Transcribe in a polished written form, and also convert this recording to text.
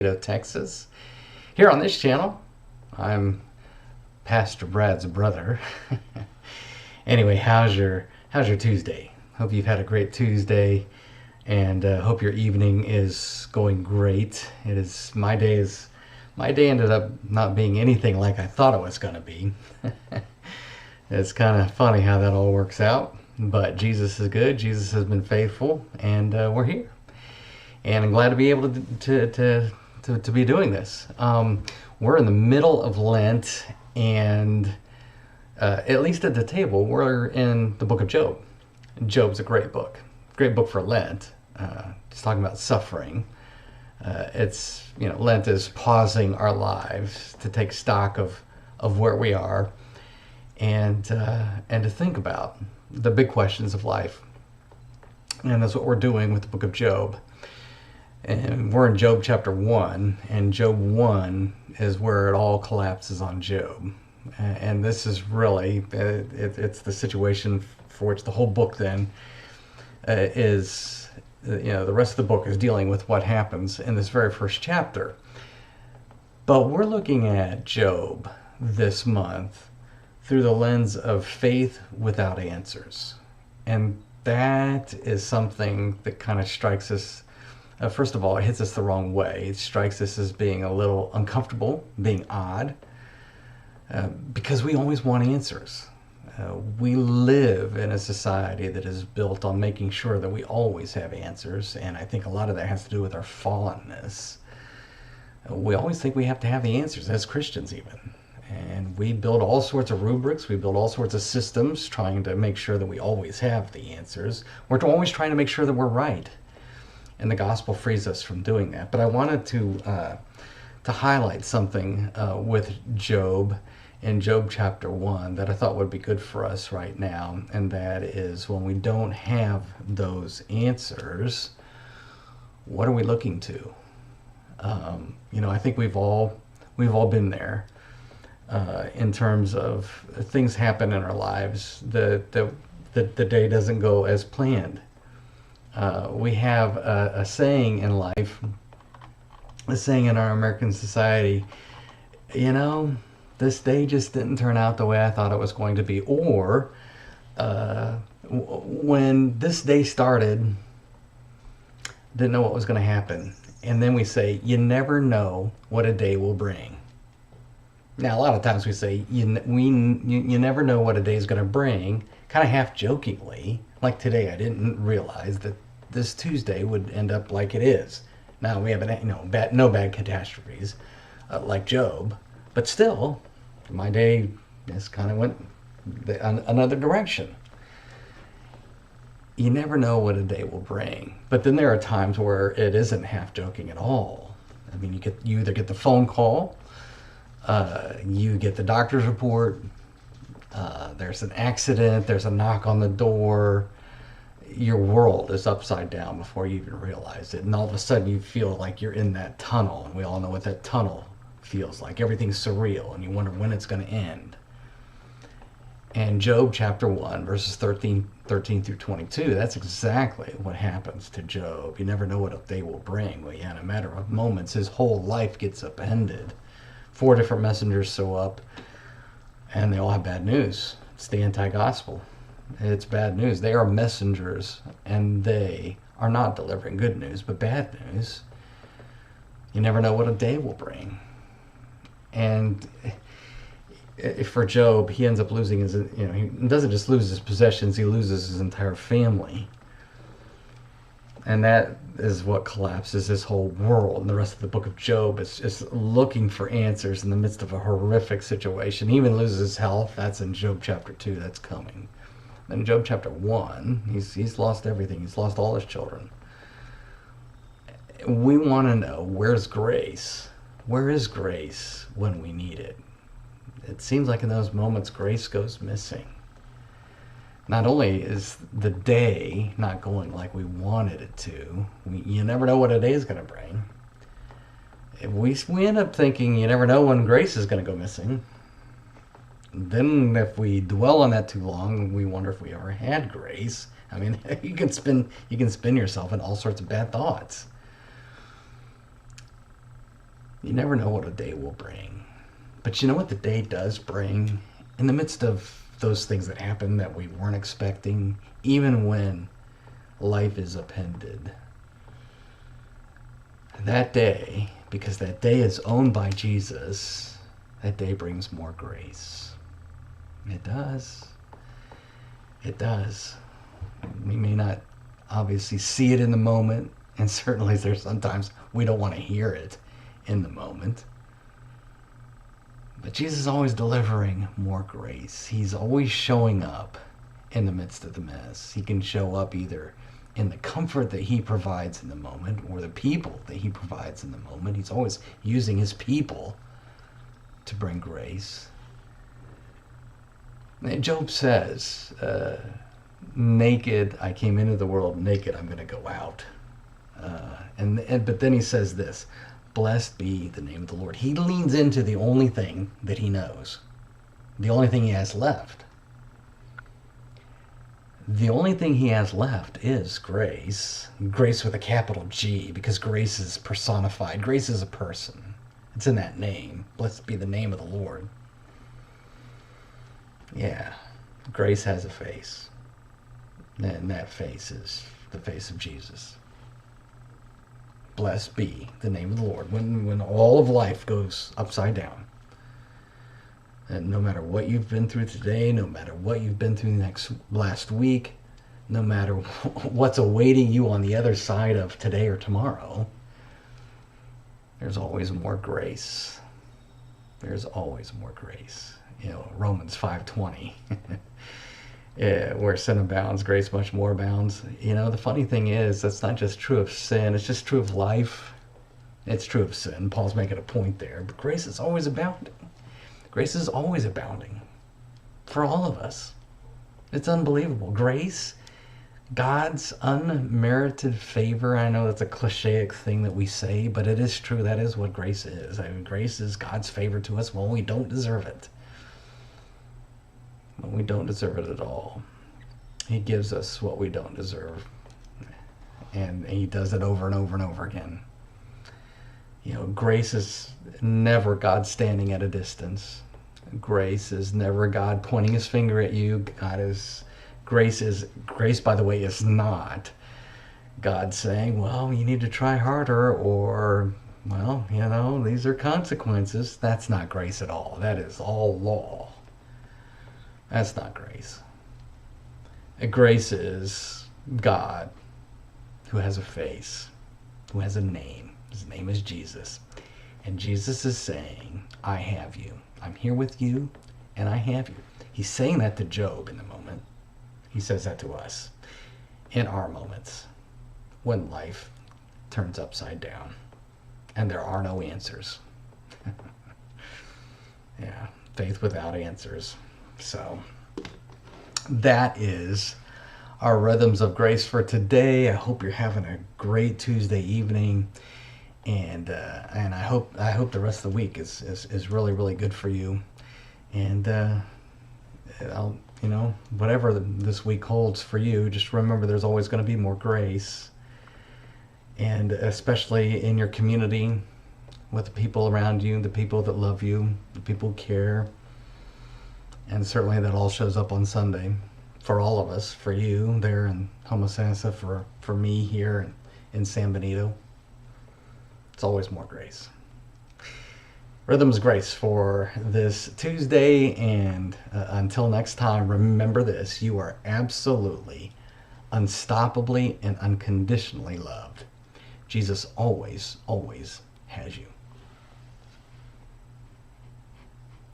Texas. Here on this channel, I'm Pastor Brad's brother. Anyway, how's your Tuesday? Hope you've had a great Tuesday, and hope your evening is going great. My day ended up not being anything like I thought it was going to be. It's kind of funny how that all works out, but Jesus is good. Jesus has been faithful, and we're here. And I'm glad to be able to be doing this. We're in the middle of Lent, and at least at the table, we're in the book of Job. Job's a great book for Lent. It's talking about suffering. Lent is pausing our lives to take stock of where we are, and to think about the big questions of life. And that's what we're doing with the book of Job. And we're in Job chapter 1, and Job 1 is where it all collapses on Job. And this is really, it's the situation for which the whole book then is, the rest of the book is dealing with what happens in this very first chapter. But we're looking at Job this month through the lens of faith without answers. And that is something that kind of strikes us. First of all, it hits us the wrong way. It strikes us as being a little uncomfortable, being odd, because we always want answers. We live in a society that is built on making sure that we always have answers, and I think a lot of that has to do with our fallenness. We always think we have to have the answers, as Christians even. And we build all sorts of rubrics, we build all sorts of systems trying to make sure that we always have the answers. We're always trying to make sure that we're right. And the gospel frees us from doing that. But I wanted to highlight something with Job in Job chapter 1 that I thought would be good for us right now, and that is when we don't have those answers, what are we looking to? I think we've all been there in terms of things happen in our lives. The day doesn't go as planned. We have a saying in life, a saying in our American society, this day just didn't turn out the way I thought it was going to be. Or when this day started, didn't know what was going to happen. And then we say, you never know what a day will bring. Now, a lot of times we say, you never know what a day is going to bring, kind of half jokingly. Like today, I didn't realize that this Tuesday would end up like it is. Now we have no bad catastrophes like Job, but still, my day just kind of went another direction. You never know what a day will bring, but then there are times where it isn't half joking at all. I mean, you either get the phone call, you get the doctor's report. There's an accident, there's a knock on the door, your world is upside down before you even realize it, and all of a sudden you feel like you're in that tunnel, and we all know what that tunnel feels like. Everything's surreal, and you wonder when it's going to end. And Job chapter 1, verses 13 through 22, that's exactly what happens to Job. You never know what a day will bring. Well, yeah, in a matter of moments, his whole life gets upended. 4 different messengers show up, and they all have bad news. It's the anti-gospel. It's bad news. They are messengers, and they are not delivering good news, but bad news. You never know what a day will bring. And for Job, he ends up losing he doesn't just lose his possessions, he loses his entire family. And that is what collapses his whole world. And the rest of the book of Job is looking for answers in the midst of a horrific situation. He even loses his health. That's in Job chapter 2. That's coming. In Job chapter 1, he's lost everything. He's lost all his children. We want to know, where's grace? Where is grace when we need it? It seems like in those moments, grace goes missing. Not only is the day not going like we wanted it to, you never know what a day is going to bring. We end up thinking you never know when grace is going to go missing. Then if we dwell on that too long, we wonder if we ever had grace. I mean, you can spin yourself in all sorts of bad thoughts. You never know what a day will bring. But you know what the day does bring? In the midst of those things that happen that we weren't expecting, even when life is appended, that day, because that day is owned by Jesus, that day brings more grace. It does. It does. We may not obviously see it in the moment, and certainly there's sometimes we don't want to hear it in the moment. But Jesus is always delivering more grace. He's always showing up in the midst of the mess. He can show up either in the comfort that he provides in the moment or the people that he provides in the moment. He's always using his people to bring grace. And Job says, naked I came into the world, naked I'm going to go out. But then he says this, blessed be the name of the Lord. He leans into the only thing that he knows, the only thing he has left. The only thing he has left is grace. Grace with a capital G, because grace is personified. Grace is a person. It's in that name. Blessed be the name of the Lord. Yeah, grace has a face. And that face is the face of Jesus. Blessed be the name of the Lord. When all of life goes upside down, and no matter what you've been through today, no matter what you've been through last week, no matter what's awaiting you on the other side of today or tomorrow, there's always more grace. There's always more grace. Romans 5:20. Yeah, where sin abounds, grace much more abounds. The funny thing is, that's not just true of sin, it's just true of life. It's true of sin. Paul's making a point there. But grace is always abounding. Grace is always abounding for all of us. It's unbelievable. Grace, God's unmerited favor. I know that's a cliche thing that we say, but it is true. That is what grace is. Grace is God's favor to us when we don't deserve it. When we don't deserve it at all. He gives us what we don't deserve. And he does it over and over and over again. Grace is never God standing at a distance. Grace is never God pointing his finger at you. Grace, by the way, is not God saying, well, you need to try harder, or, well, these are consequences. That's not grace at all. That is all law. That's not grace. Grace is God who has a face, who has a name. His name is Jesus. And Jesus is saying, I have you. I'm here with you, and I have you. He's saying that to Job in the moment. He says that to us in our moments when life turns upside down and there are no answers. Yeah, faith without answers. So that is our Rhythms of Grace for today. I hope you're having a great Tuesday evening, and I hope the rest of the week is really, really good for you. And whatever this week holds for you, just remember there's always going to be more grace, and especially in your community, with the people around you, the people that love you, the people who care. And certainly that all shows up on Sunday for all of us, for you there in Homosassa, for me here in San Benito. It's always more grace. Rhythms Grace for this Tuesday, and until next time, remember this: you are absolutely, unstoppably, and unconditionally loved. Jesus always, always has you.